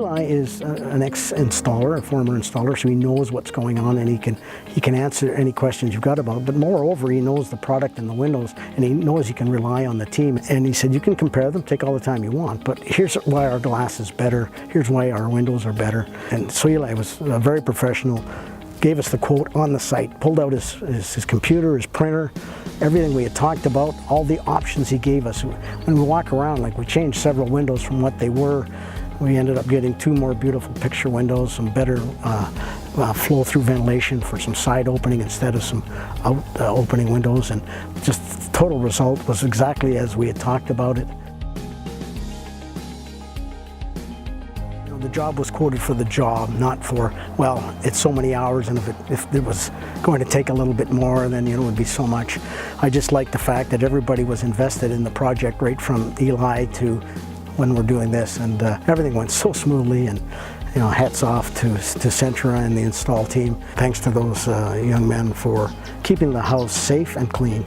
Eli is an ex-installer, a former installer, so he knows what's going on and he can answer any questions you've got about it. But moreover, he knows the product and the windows, and he knows he can rely on the team. And he said, you can compare them, take all the time you want, but here's why our glass is better, here's why our windows are better. And so Eli was very professional, gave us the quote on the site, pulled out his computer, his printer, everything we had talked about, all the options he gave us. When we walk around, like we changed several windows from what they were. We ended up getting 2 more beautiful picture windows, some better flow-through ventilation for some side opening instead of some out opening windows, and just the total result was exactly as we had talked about it. The job was quoted for the job, not for, well, it's so many hours, and if it was going to take a little bit more, then it would be so much. I just like the fact that everybody was invested in the project, right from Eli to when we're doing this, and everything went so smoothly, and hats off to Centra and the install team. Thanks to those young men for keeping the house safe and clean.